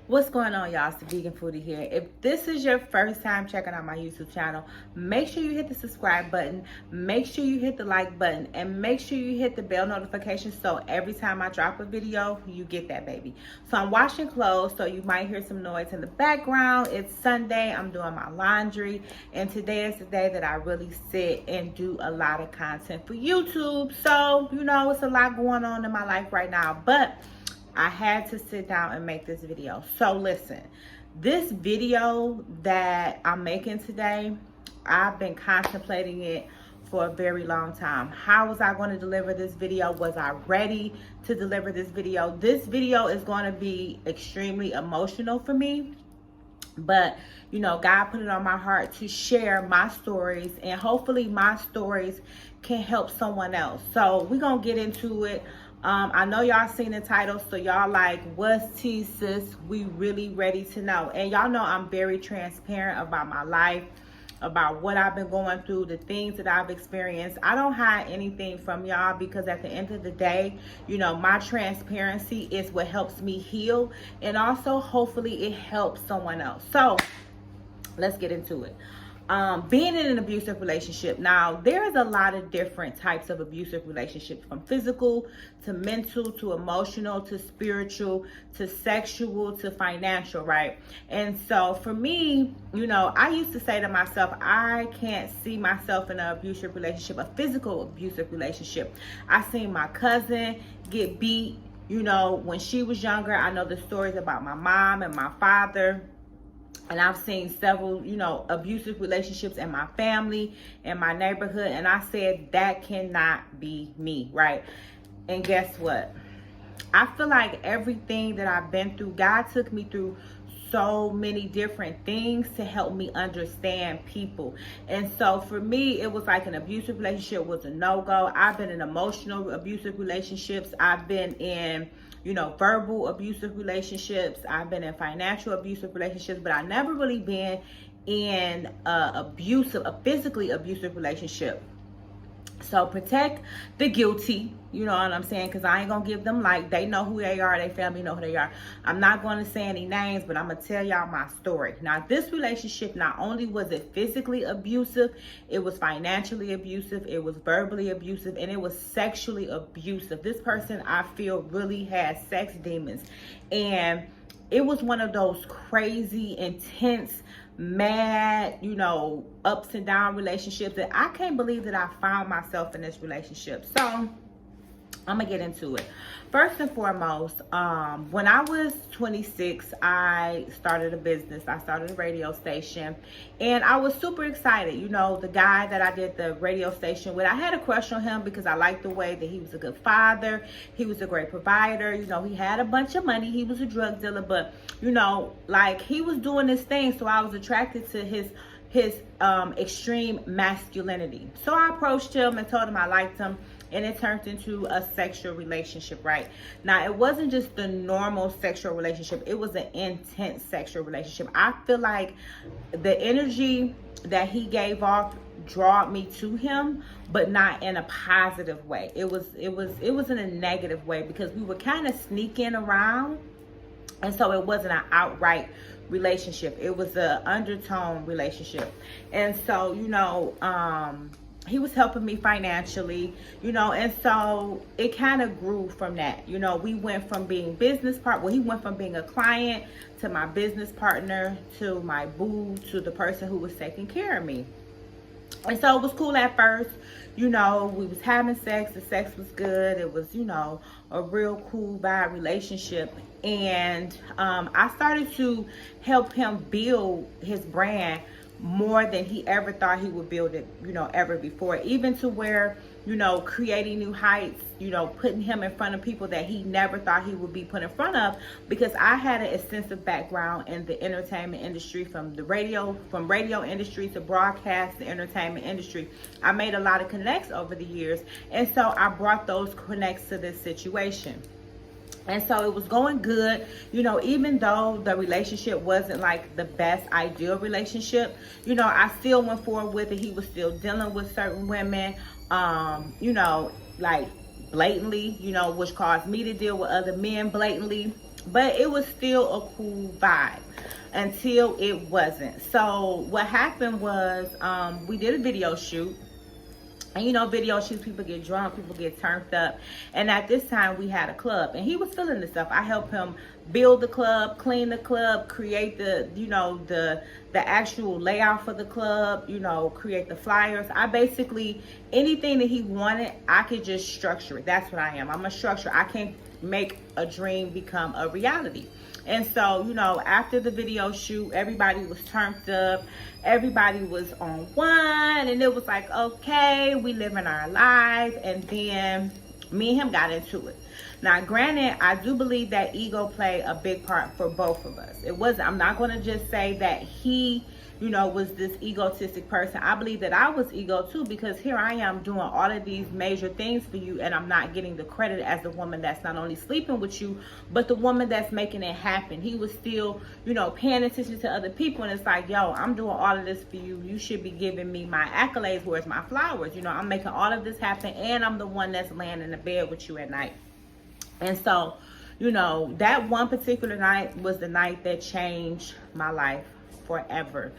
What's going on, y'all? It's the Vegan Foodie here. If this is your first time checking out my YouTube channel, make sure you hit the subscribe button, make sure you hit the like button, and make sure you hit the bell notification so every time I drop a video, you get that, baby. So I'm washing clothes, so you might hear some noise in the background. It's Sunday, I'm doing my laundry, and today is the day that I really sit and do a lot of content for YouTube. So, it's a lot going on in my life right now, but I had to sit down and make this video. So listen, this video that I'm making today, I've been contemplating it for a very long time. How was I going to deliver this video? Was I ready to deliver this video? This video is going to be extremely emotional for me. But, God put it on my heart to share my stories, and hopefully my stories can help someone else. So we're going to get into it. I know y'all seen the title, so y'all like, what's tea, sis? We really ready to know. And y'all know I'm very transparent about my life, about what I've been going through, the things that I've experienced. I don't hide anything from y'all because at the end of the day, my transparency is what helps me heal, and also hopefully it helps someone else. So let's get into it. Being in an abusive relationship. Now, there is a lot of different types of abusive relationships, from physical to mental to emotional to spiritual to sexual to financial, right? And so for me, I used to say to myself, I can't see myself in an abusive relationship, a physical abusive relationship. I seen my cousin get beat, when she was younger. I know the stories about my mom and my father. And I've seen several, abusive relationships in my family, in my neighborhood. And I said, that cannot be me, right? And guess what? I feel like everything that I've been through, God took me through so many different things to help me understand people. And so for me, it was like an abusive relationship was a no-go. I've been in emotional abusive relationships. I've been in verbal abusive relationships. I've been in financial abusive relationships, but I never really been in a physically abusive relationship. So protect the guilty, you know what I'm saying? Because I ain't going to give them like, they know who they are, their family know who they are. I'm not going to say any names, but I'm going to tell y'all my story. Now, this relationship, not only was it physically abusive, it was financially abusive, it was verbally abusive, and it was sexually abusive. This person, I feel, really had sex demons. And it was one of those crazy, intense, mad, ups and down relationships that I can't believe that I found myself in this relationship. So I'm gonna get into it. First and foremost, when I was 26, I started a business. I started a radio station, and I was super excited. The guy that I did the radio station with, I had a crush on him because I liked the way that he was a good father. He was a great provider. He had a bunch of money. He was a drug dealer, but he was doing this thing, so I was attracted to his extreme masculinity. So I approached him and told him I liked him, and it turned into a sexual relationship, right? Now, it wasn't just the normal sexual relationship. It was an intense sexual relationship. I feel like the energy that he gave off drawed me to him, but not in a positive way. It was in a negative way, because we were kind of sneaking around. And so it wasn't an outright relationship. It was an undertone relationship. And so, he was helping me financially, and so it kind of grew from that. We went from being he went from being a client to my business partner, to my boo, to the person who was taking care of me. And so it was cool at first. We was having sex. The sex was good. It was, a real cool vibe relationship. And I started to help him build his brand more than he ever thought he would build it, ever before. Even to where, creating new heights, putting him in front of people that he never thought he would be put in front of, because I had an extensive background in the entertainment industry, from radio industry to broadcast, the entertainment industry. I made a lot of connects over the years, and so I brought those connects to this situation. And so it was going good, even though the relationship wasn't like the best ideal relationship, I still went forward with it. He was still dealing with certain women, like blatantly, which caused me to deal with other men blatantly. but it was still a cool vibe until it wasn't. So what happened was, we did a video shoot. And you know, video shoots, people get drunk, people get turned up. And at this time, we had a club. And he was feeling this stuff. I helped him build the club, clean the club, create the, you know, the actual layout for the club, you know, create the flyers. I basically, anything that he wanted, I could just structure it. That's what I am. I'm a structurer. I can't make a dream become a reality. And so, you know, after the video shoot, everybody was turned up. Everybody was on one. And it was like, okay, we living our life. And then me and him got into it. Now, granted, I do believe that ego played a big part for both of us. It wasn't, I'm not going to just say that he, you know, was this egotistic person. I believe that I was ego too, because here I am doing all of these major things for you, and I'm not getting the credit as the woman that's not only sleeping with you, but the woman that's making it happen. He was still, you know, paying attention to other people, and it's like, yo, I'm doing all of this for you. You should be giving me my accolades, where's my flowers? You know, I'm making all of this happen, and I'm the one that's laying in the bed with you at night. And so, you know, that one particular night was the night that changed my life forever.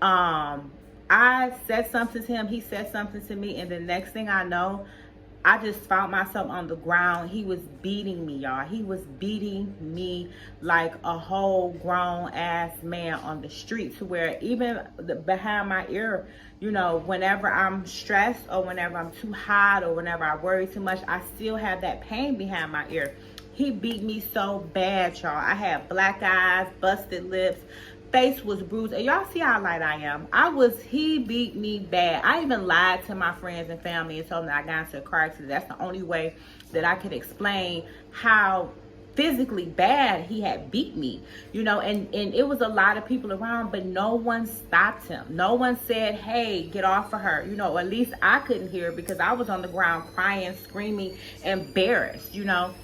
I said something to him, he said something to me, and the next thing I know, I just found myself on the ground. He was beating me, y'all. He was beating me like a whole grown ass man on the street, to where even behind my ear, you know, whenever I'm stressed or whenever I'm too hot or whenever I worry too much, I still have that pain behind my ear. He beat me so bad, y'all. I had black eyes, busted lips, face was bruised. And y'all see how light I am. He beat me bad. I even lied to my friends and family and told them that I got into a car accident. That's the only way that I could explain how physically bad he had beat me, you know, and it was a lot of people around, but no one stopped him. No one said, hey, get off of her, you know, or at least I couldn't hear it, because I was on the ground crying, screaming, embarrassed, you know.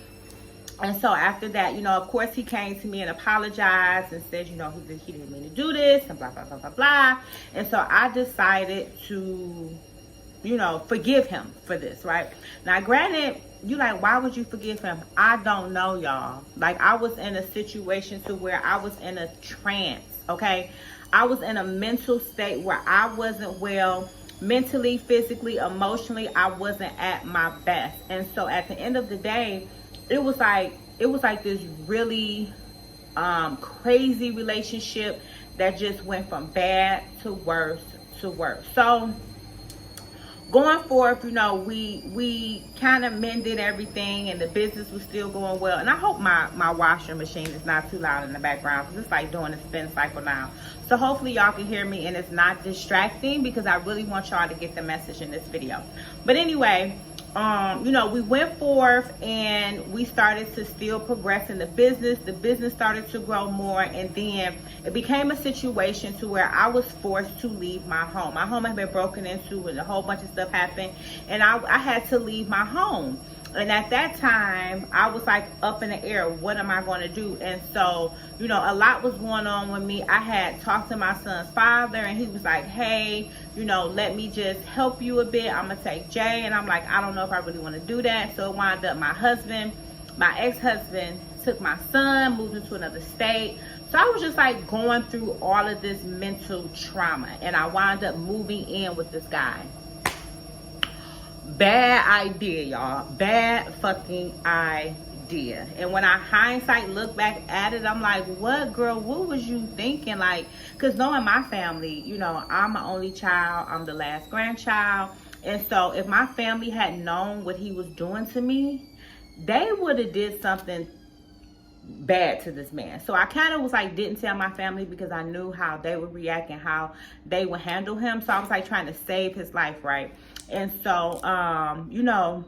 And so after that, you know, of course, he came to me and apologized and said, you know, he didn't mean to do this and blah, blah, blah, blah, blah. And so I decided to, you know, forgive him for this, right? Now, granted, you like, why would you forgive him? I don't know, y'all. Like, I was in a situation to where I was in a trance, okay? I was in a mental state where I wasn't well. Mentally, physically, emotionally, I wasn't at my best. And so at the end of the day, it was like this really crazy relationship that just went from bad to worse to worse. So going forth, you know, we kind of mended everything, and the business was still going well. And I hope my washer machine is not too loud in the background, because it's like doing a spin cycle now. So hopefully y'all can hear me and it's not distracting, because I really want y'all to get the message in this video. But anyway, you know, we went forth and we started to still progress in the business. The business started to grow more, and then it became a situation to where I was forced to leave my home. My home had been broken into and a whole bunch of stuff happened, and I had to leave my home. And at that time, I was like up in the air. What am I going to do? And so, you know, a lot was going on with me. I had talked to my son's father, and he was like, hey, you know, let me just help you a bit. I'm going to take Jay. And I'm like, I don't know if I really want to do that. So it wound up my ex-husband took my son, moved into another state. So I was just like going through all of this mental trauma, and I wound up moving in with this guy. Bad idea, y'all. Bad fucking idea. And when I hindsight look back at it, I'm like, what, girl, what was you thinking? Like, because knowing my family, you know, I'm an only child, I'm the last grandchild, and so if my family had known what he was doing to me, they would have did something bad to this man. So I kind of was like, didn't tell my family, because I knew how they would react and how they would handle him. So I was like trying to save his life, right? And so, you know,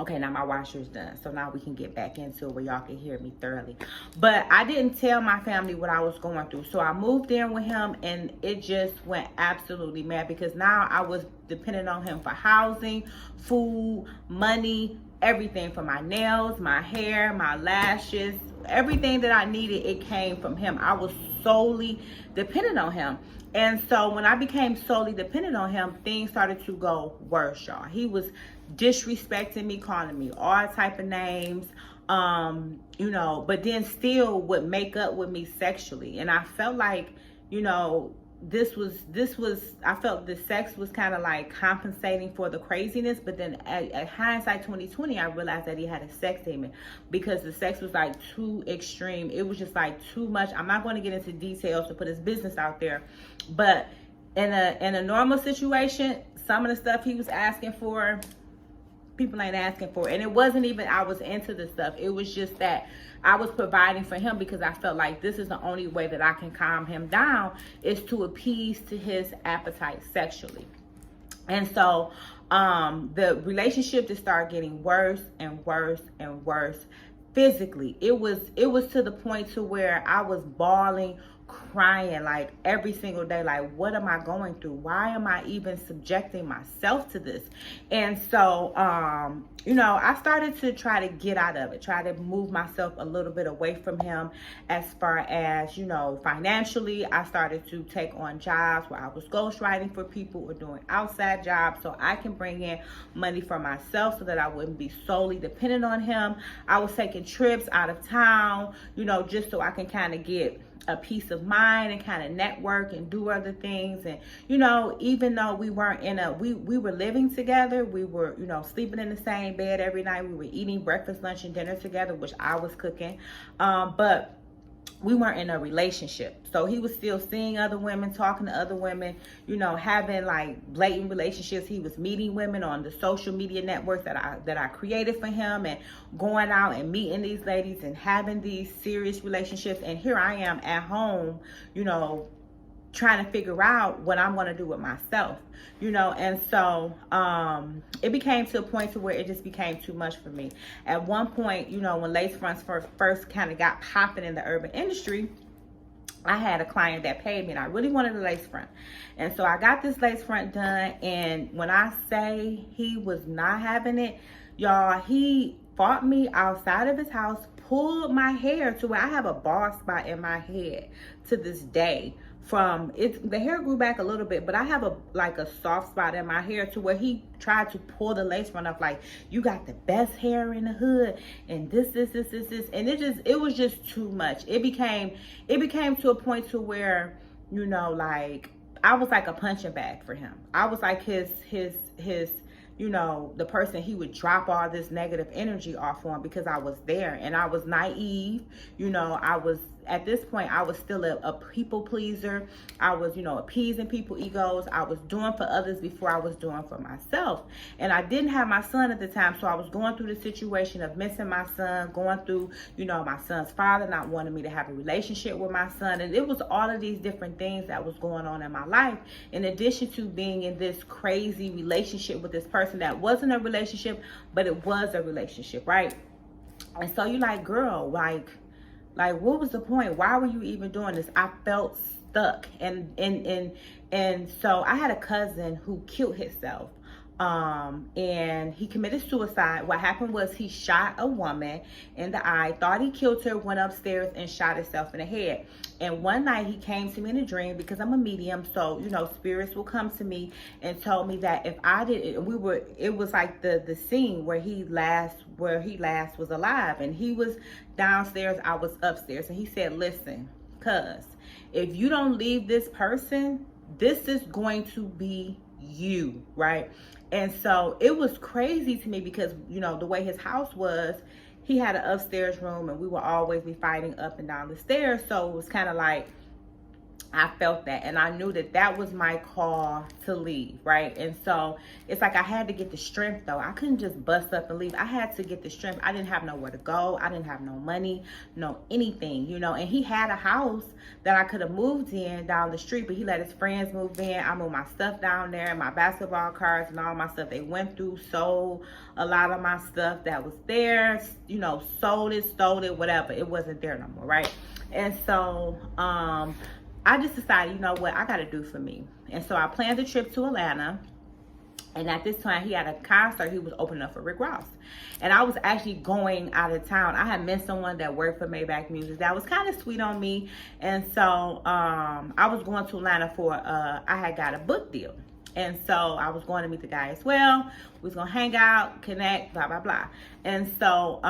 okay, now my washer is done. So now we can get back into it where y'all can hear me thoroughly. But I didn't tell my family what I was going through. So I moved in with him, and it just went absolutely mad, because now I was dependent on him for housing, food, money, everything, for my nails, my hair, my lashes, everything that I needed, it came from him. I was solely dependent on him. And so when I became solely dependent on him, things started to go worse, y'all. He was disrespecting me, calling me all type of names, You know, but then still would make up with me sexually. And I felt like, you know, this was I felt the sex was kind of like compensating for the craziness. But then at hindsight 2020, I realized that he had a sex demon, because the sex was like too extreme. It was just like too much. I'm not going to get into details to put his business out there, but in a normal situation, some of the stuff he was asking for, people ain't asking for. And it wasn't even I was into the stuff. It was just that I was providing for him, because I felt like this is the only way that I can calm him down, is to appease to his appetite sexually. And so the relationship just started getting worse and worse and worse physically. It was to the point to where I was bawling, crying like every single day, like, what am I going through? Why am I even subjecting myself to this? And so you know, I started to try to get out of it, try to move myself a little bit away from him. As far as, you know, financially, I started to take on jobs where I was ghostwriting for people or doing outside jobs, so I can bring in money for myself, so that I wouldn't be solely dependent on him. I was taking trips out of town, you know, just so I can kind of get a peace of mind and kind of network and do other things. And, you know, even though we weren't in a, we were living together, we were, you know, sleeping in the same bed every night, we were eating breakfast, lunch, and dinner together, which I was cooking, but we weren't in a relationship. So he was still seeing other women, talking to other women, you know, having like blatant relationships. He was meeting women on the social media networks that I created for him, and going out and meeting these ladies and having these serious relationships. And here I am at home, you know, trying to figure out what I'm going to do with myself, you know. And so it became to a point to where it just became too much for me. At one point, you know, when lace fronts first kind of got popping in the urban industry, I had a client that paid me, and I really wanted a lace front. And so I got this lace front done, and when I say he was not having it, y'all, he fought me outside of his house, pulled my hair to where I have a bald spot in my head to this day. From it, the hair grew back a little bit, but I have a soft spot in my hair, to where he tried to pull the lace front up, like, you got the best hair in the hood, and this, and it was just too much. It became to a point to where, you know, like, I was like a punching bag for him. I was like his you know, the person he would drop all this negative energy off on, because I was there, and I was naive. You know, I was, at this point, I was still a people pleaser. I was, you know, appeasing people egos. I was doing for others before I was doing for myself. And I didn't have my son at the time, so I was going through the situation of missing my son, going through, you know, my son's father not wanting me to have a relationship with my son. And it was all of these different things that was going on in my life, in addition to being in this crazy relationship with this person that wasn't a relationship, but it was a relationship, right? And so you're like, girl, like what was the point? Why were you even doing this? I felt stuck. And so I had a cousin who killed himself. And he committed suicide. What happened was he shot a woman in the eye, thought he killed her, went upstairs and shot himself in the head. And one night he came to me in a dream, because I'm a medium, so, you know, spirits will come to me, and told me that if I did it, it was like the scene where he last was alive, and he was downstairs, I was upstairs, and he said, listen, cuz if you don't leave this person, this is going to be you, right? And so it was crazy to me, because, you know, the way his house was, he had an upstairs room, and we would always be fighting up and down the stairs. So it was kind of like, I felt that, and I knew that that was my call to leave, right? And so it's like I had to get the strength, though. I couldn't just bust up and leave. I had to get the strength. I didn't have nowhere to go. I didn't have no money, no anything, you know. And he had a house that I could have moved in down the street, but he let his friends move in. I moved my stuff down there, my basketball cards and all my stuff. They went through, sold a lot of my stuff that was there, you know, sold it, stole it, whatever. It wasn't there no more, right? And so I just decided, you know what, I got to do for me. And so I planned a trip to Atlanta. And at this time, he had a concert he was opening up for Rick Ross. And I was actually going out of town. I had met someone that worked for Maybach Music that was kind of sweet on me. And so I was going to Atlanta for, I had got a book deal. And so I was going to meet the guy as well. We was going to hang out, connect, blah, blah, blah. And so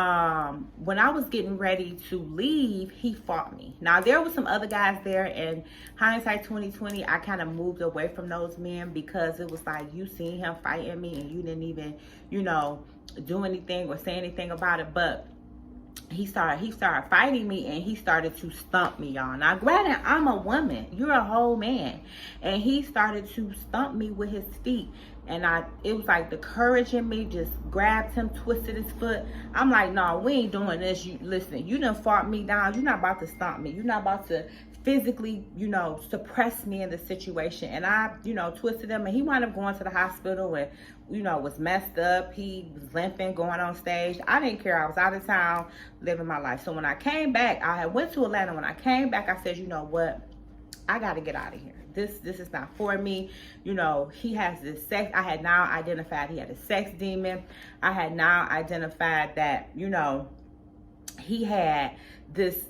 when I was getting ready to leave, he fought me. Now, there were some other guys there, and hindsight 2020, I kind of moved away from those men because it was like, you seen him fighting me and you didn't even, you know, do anything or say anything about it. But he started fighting me, and he started to stump me, y'all. Now, granted, I'm a woman. You're a whole man. And he started to stump me with his feet. And it was like the courage in me just grabbed him, twisted his foot. I'm like, no, we ain't doing this. Listen, you done fought me down. You're not about to stomp me. You're not about to physically, you know, suppress me in the situation. And I, you know, twisted him, and he wound up going to the hospital and, you know, was messed up. He was limping, going on stage. I didn't care. I was out of town living my life. So when I came back, I had went to Atlanta. When I came back, I said, you know what? I got to get out of here. This is not for me. You know, he has this sex. I had now identified he had a sex demon. I had now identified that, you know, he had this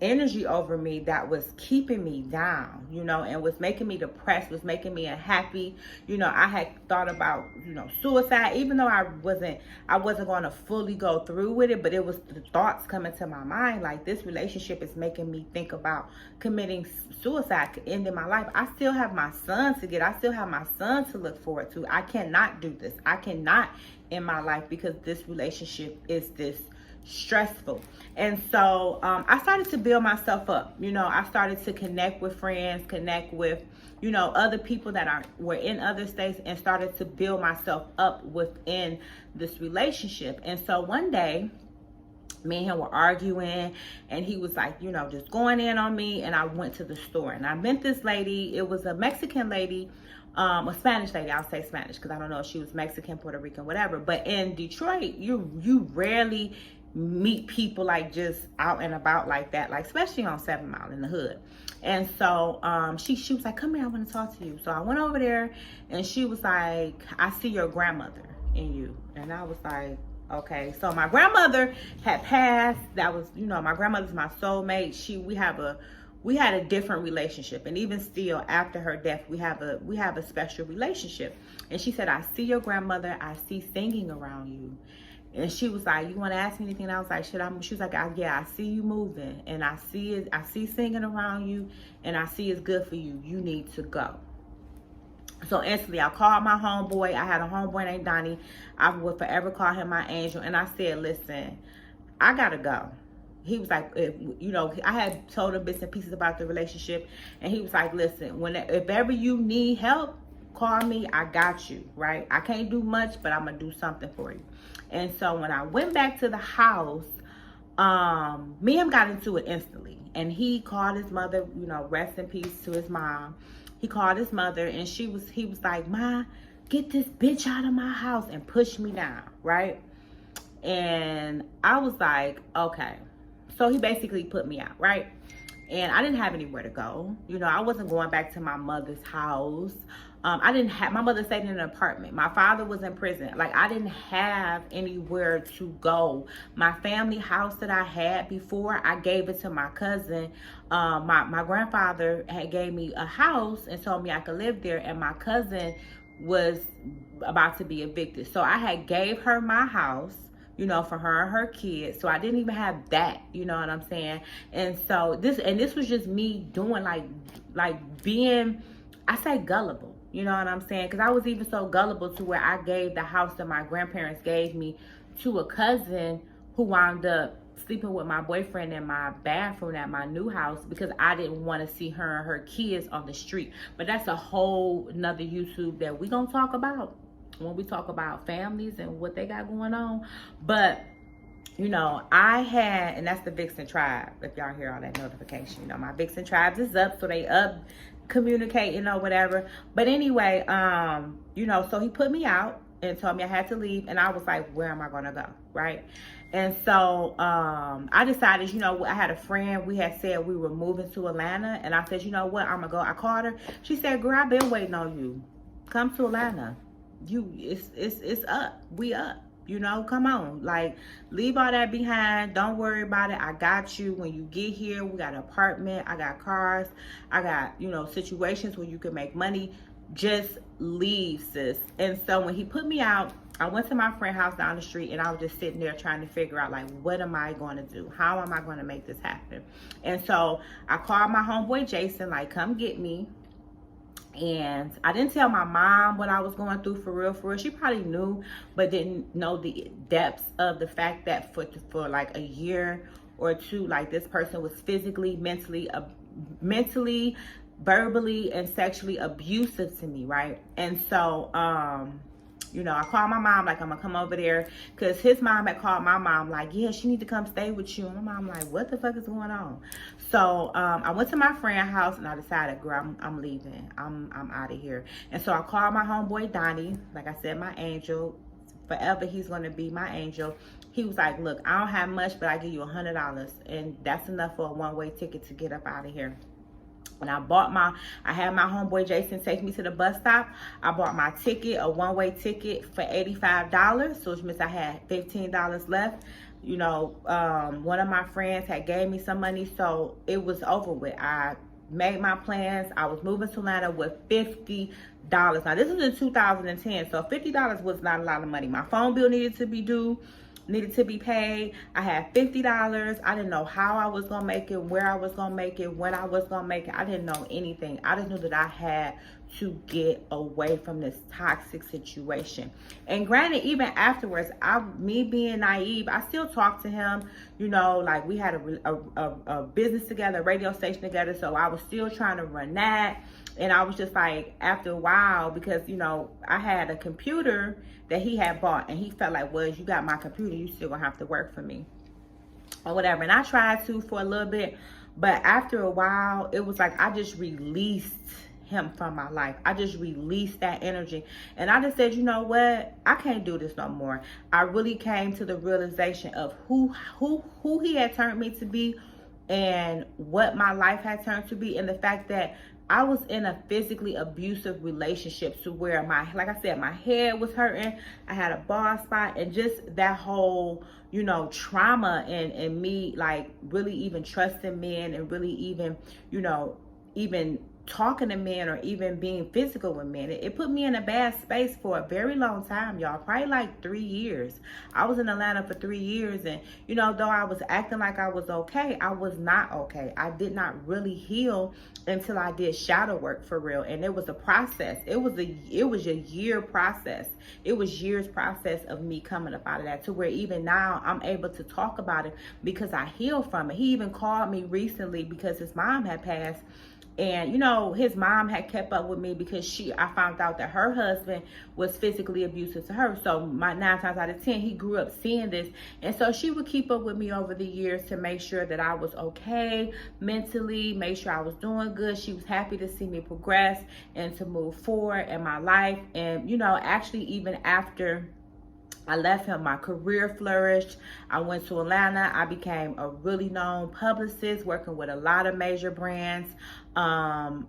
energy over me that was keeping me down, you know, and was making me depressed, was making me unhappy. You know, I had thought about, you know, suicide, even though I wasn't going to fully go through with it, but it was the thoughts coming to my mind, like, this relationship is making me think about committing suicide, ending my life. I still have my son to get. I still have my son to look forward to. I cannot do this. I cannot end my life because this relationship is this stressful. And so I started to build myself up. You know, I started to connect with friends, connect with, you know, other people that were in other states, and started to build myself up within this relationship. And so one day, me and him were arguing, and he was like, you know, just going in on me. And I went to the store, and I met this lady. It was a Mexican lady, a Spanish lady. I'll say Spanish because I don't know if she was Mexican, Puerto Rican, whatever. But in Detroit, you rarely meet people like just out and about like that, like especially on 7 Mile in the hood. And so she was like, come here, I want to talk to you. So I went over there, and she was like, I see your grandmother in you. And I was like, okay. So my grandmother had passed. That was, you know, my grandmother's my soulmate. We had a different relationship, and even still after her death, we have a special relationship. And she said, I see your grandmother. I see singing around you. And she was like, you want to ask me anything? And I was like, she was like, yeah, I see you moving, and I see singing around you, and I see it's good for you. You need to go. So instantly, I called my homeboy. I had a homeboy named Donnie. I would forever call him my angel. And I said, listen, I got to go. He was like, you know, I had told him bits and pieces about the relationship. And he was like, listen, if ever you need help, call me. I got you, right? I can't do much, but I'm going to do something for you. And so when I went back to the house, me and him got into it instantly. And he called his mother, you know, rest in peace to his mom. He called his mother, and he was like, Ma, get this bitch out of my house, and pushed me down, right? And I was like, okay. So he basically put me out, right? And I didn't have anywhere to go. You know, I wasn't going back to my mother's house. My mother stayed in an apartment. My father was in prison. Like, I didn't have anywhere to go. My family house that I had before, I gave it to my cousin. My grandfather had gave me a house and told me I could live there, and my cousin was about to be evicted. So I had gave her my house, you know, for her and her kids. So I didn't even have that, you know what I'm saying? And so this was just me doing like being, I say gullible, you know what I'm saying? Because I was even so gullible to where I gave the house that my grandparents gave me to a cousin who wound up sleeping with my boyfriend in my bathroom at my new house because I didn't want to see her and her kids on the street. But that's a whole nother YouTube that we gonna talk about when we talk about families and what they got going on. But, you know, I had, and that's the Vixen tribe, if y'all hear all that notification. You know, my Vixen tribes is up, so they up communicating or whatever. But anyway, you know, so he put me out and told me I had to leave, and I was like, where am I gonna go, right? And so I decided, you know, I had a friend, we had said we were moving to Atlanta, and I said, you know what, I'm gonna go. I called her. She said, girl, I've been waiting on you. Come to Atlanta. It's up. We up. You know, come on. Like, leave all that behind. Don't worry about it. I got you. When you get here, we got an apartment. I got cars. I got, you know, situations where you can make money. just leave, sis. And so when he put me out, I went to my friend's house down the street, and I was just sitting there trying to figure out, like, what am I going to do? How am I going to make this happen? And so I called my homeboy Jason, like, come get me. And I didn't tell my mom what I was going through for real, for real. She probably knew, but didn't know the depths of the fact that for like a year or two, like, this person was physically, mentally, verbally, and sexually abusive to me, right? And so, you know, I called my mom, like, I'm gonna come over there, because his mom had called my mom, like, yeah, she need to come stay with you. And my mom, like, what the fuck is going on? So I went to my friend's house, and I decided, girl, I'm leaving. I'm out of here. And so I called my homeboy Donnie, like I said, my angel. Forever, he's gonna be my angel. He was like, look, I don't have much, but I give you $100, and that's enough for a one-way ticket to get up out of here. And I had my homeboy Jason take me to the bus stop. I bought my ticket, a one-way ticket for $85, so which means I had $15 left. You know, one of my friends had gave me some money, so it was over with. I made my plans. I was moving to Atlanta with $50. Now, this was in 2010, so $50 was not a lot of money. My phone bill needed to be paid. I had $50. I didn't know how I was gonna make it, where I was gonna make it, when I was gonna make it. I didn't know anything. I just knew that I had to get away from this toxic situation. And granted, even afterwards, me being naive, I still talked to him. You know, like, we had a business together, a radio station together, so I was still trying to run that. And I was just like, after a while, because, you know, I had a computer that he had bought, and he felt like, well, you got my computer, you still gonna have to work for me or whatever. And I tried to for a little bit, but after a while, it was like I just released him from my life. I just released that energy, and I just said, you know what, I can't do this no more. I really came to the realization of who he had turned me to be, and what my life had turned to be, and the fact that I was in a physically abusive relationship, to where like I said, my head was hurting. I had a bald spot, and just that whole, you know, trauma, and me, like, really even trusting men, and really even, you know, even talking to men, or even being physical with men. It put me in a bad space for a very long time, y'all. Probably like 3 years. I was in Atlanta for 3 years, and, you know, though I was acting like I was okay, I was not okay. I did not really heal until I did shadow work for real. And it was a process. It was a year process. It was years process of me coming up out of that, to where even now I'm able to talk about it because I healed from it. He even called me recently because his mom had passed. And, you know, his mom had kept up with me because I found out that her husband was physically abusive to her. So 9 times out of 10, he grew up seeing this. And so she would keep up with me over the years to make sure that I was okay mentally, make sure I was doing good. She was happy to see me progress and to move forward in my life. And, you know, actually, even after I left him, my career flourished. I went to Atlanta. I became a really known publicist, working with a lot of major brands.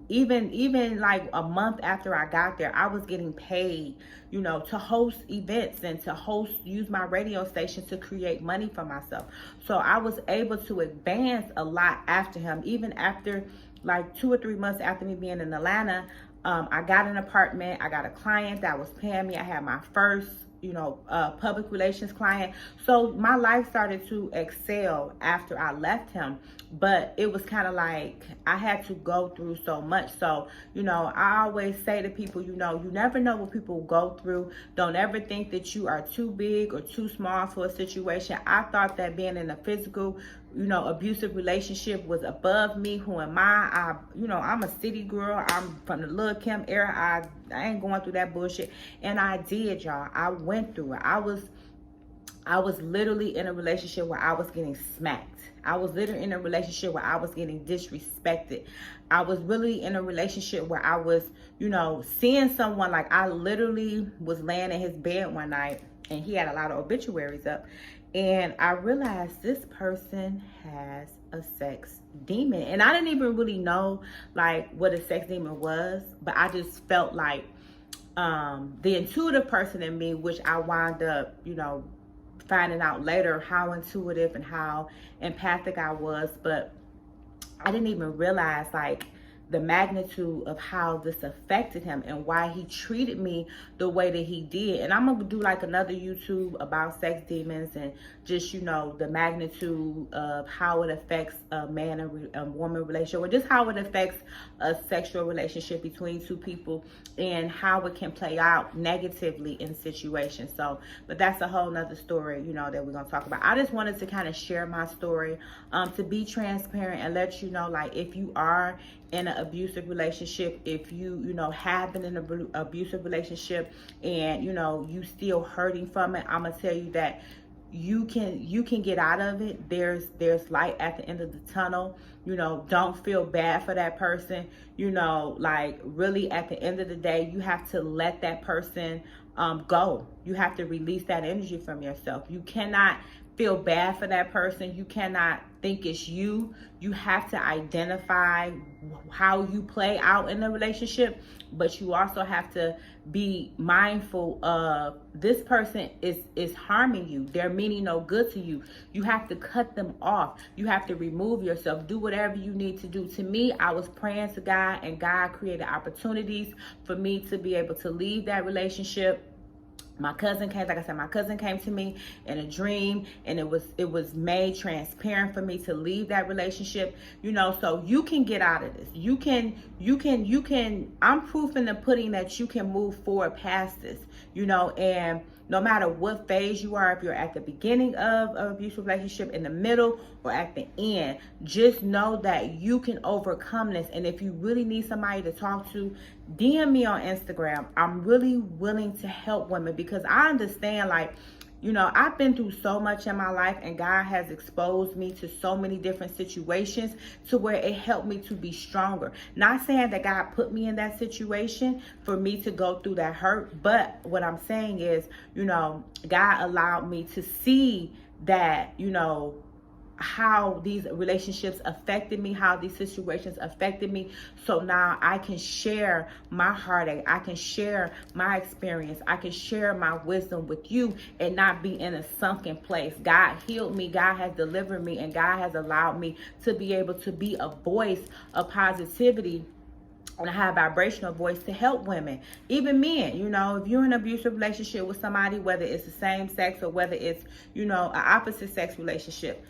Even like a month after I got there, I was getting paid, you know, to host events and to use my radio station to create money for myself. So I was able to advance a lot after him. Even after like 2 or 3 months after me being in Atlanta, I got an apartment. I got a client that was paying me. I had my first, you know, public relations client. So my life started to excel after I left him. But it was kind of like I had to go through so much. So, you know, I always say to people, you know, you never know what people go through. Don't ever think that you are too big or too small for a situation. I thought that being in a physical, you know, abusive relationship was above me. Who am I? You know, I'm a city girl. I'm from the Lil' Kim era. I ain't going through that bullshit. And I did, y'all. I went through it. I was literally in a relationship where I was getting smacked. I was literally in a relationship where I was getting disrespected. I was really in a relationship where I was, you know, seeing someone, like, I literally was laying in his bed one night, and he had a lot of obituaries up. And I realized this person has a sex demon. And I didn't even really know, like, what a sex demon was. But I just felt like the intuitive person in me, which I wound up, you know, finding out later how intuitive and how empathic I was. But I didn't even realize, like, the magnitude of how this affected him and why he treated me the way that he did. And I'm gonna do like another YouTube about sex demons and just, you know, the magnitude of how it affects a man and a woman relationship, or just how it affects a sexual relationship between two people and how it can play out negatively in situations. So, but that's a whole nother story, you know, that we're gonna talk about. I just wanted to kind of share my story, to be transparent and let you know, like, if you are in an abusive relationship, if you know, have been in an abusive relationship and, you know, you still hurting from it, I'm gonna tell you that you can get out of it. There's light at the end of the tunnel. You know, don't feel bad for that person. You know, like, really at the end of the day, you have to let that person go. You have to release that energy from yourself. You cannot feel bad for that person. You cannot think it's you. You have to identify how you play out in the relationship, but you also have to be mindful of this person is harming you. They're meaning no good to you. You have to cut them off. You have to remove yourself. Do whatever you need to do. To me, I was praying to God, and God created opportunities for me to be able to leave that relationship. My cousin came, like I said, my cousin came to me in a dream, and it was made transparent for me to leave that relationship, you know, so you can get out of this. You can, I'm proof in the pudding that you can move forward past this, you know, and no matter what phase you are, if you're at the beginning of an abusive relationship, in the middle, or at the end, just know that you can overcome this. And if you really need somebody to talk to, DM me on Instagram. I'm really willing to help women, because I understand, like, you know, I've been through so much in my life, and God has exposed me to so many different situations to where it helped me to be stronger. Not saying that God put me in that situation for me to go through that hurt, but what I'm saying is, you know, God allowed me to see that, you know, how these relationships affected me, how these situations affected me. So now I can share my heartache. I can share my experience. I can share my wisdom with you and not be in a sunken place. God healed me. God has delivered me, and God has allowed me to be able to be a voice of positivity and a high vibrational voice to help women, even men. You know, if you're in an abusive relationship with somebody, whether it's the same sex or whether it's, you know, an opposite sex relationship,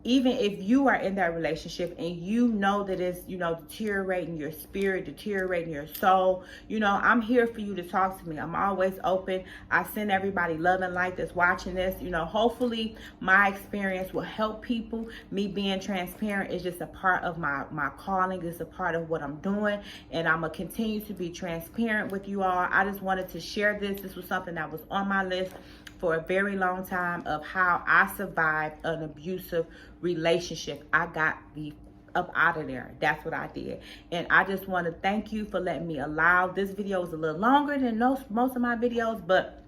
even if you are in that relationship and you know that it's, you know, deteriorating your spirit, deteriorating your soul, you know, I'm here for you to talk to me. I'm always open. I send everybody love and light that's watching this. You know, hopefully my experience will help people. Me being transparent is just a part of my calling. It's a part of what I'm doing, and I'm going to continue to be transparent with you all. I just wanted to share this. This was something that was on my list for a very long time, of how I survived an abusive relationship. I got up out of there. That's what I did. And I just want to thank you for letting me allow. This video is a little longer than most of my videos, but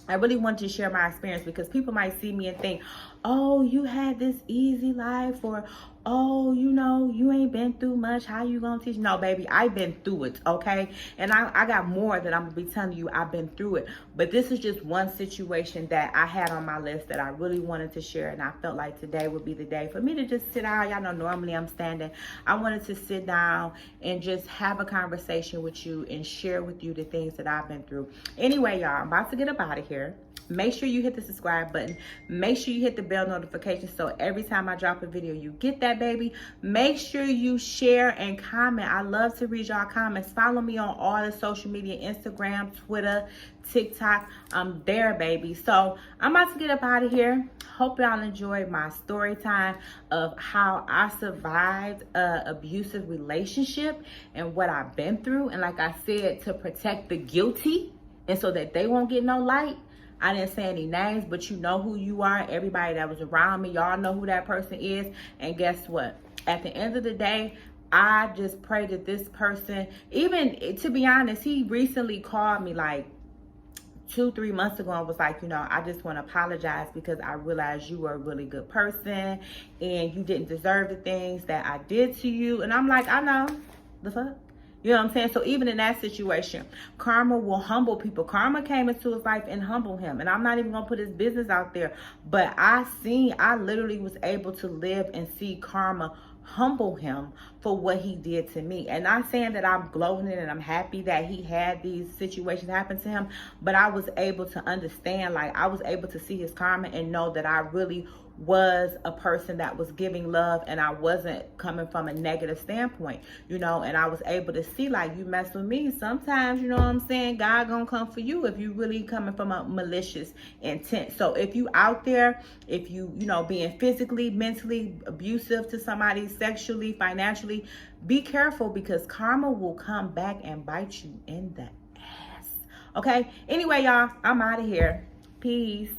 I really want to share my experience, because people might see me and think, oh, you had this easy life, or oh, you know, you ain't been through much. How you gonna teach? No, baby, I've been through it, okay? And I got more that I'm gonna be telling you. I've been through it. But this is just one situation that I had on my list that I really wanted to share, and I felt like today would be the day for me to just sit down. Y'all know normally I'm standing. I wanted to sit down and just have a conversation with you and share with you the things that I've been through. Anyway, y'all, I'm about to get up out of here. Make sure you hit the subscribe button. Make sure you hit the bell notification so every time I drop a video, you get that, baby. Make sure you share and comment. I love to read y'all comments. Follow me on all the social media, Instagram, Twitter, TikTok. I'm there, baby. So I'm about to get up out of here. Hope y'all enjoyed my story time of how I survived an abusive relationship and what I've been through. And like I said, to protect the guilty and so that they won't get no light. I didn't say any names, but you know who you are. Everybody that was around me, y'all know who that person is. And guess what? At the end of the day, I just pray that this person, even to be honest, he recently called me like 2-3 months ago and was like, you know, I just want to apologize because I realized you were a really good person and you didn't deserve the things that I did to you. And I'm like, I know. The fuck? You know what I'm saying? So even in that situation, karma will humble people. Karma came into his life and humbled him. And I'm not even going to put his business out there. But I literally was able to live and see karma humble him for what he did to me. And not saying that I'm gloating and I'm happy that he had these situations happen to him, but I was able to understand, like I was able to see his karma and know that I really was a person that was giving love, and I wasn't coming from a negative standpoint, you know. And I was able to see, like, you mess with me sometimes, you know what I'm saying, God gonna come for you if you really coming from a malicious intent. So if you out there, if you know, being physically, mentally abusive to somebody, sexually, financially, be careful, because karma will come back and bite you in the ass. Okay, anyway, y'all, I'm out of here. Peace.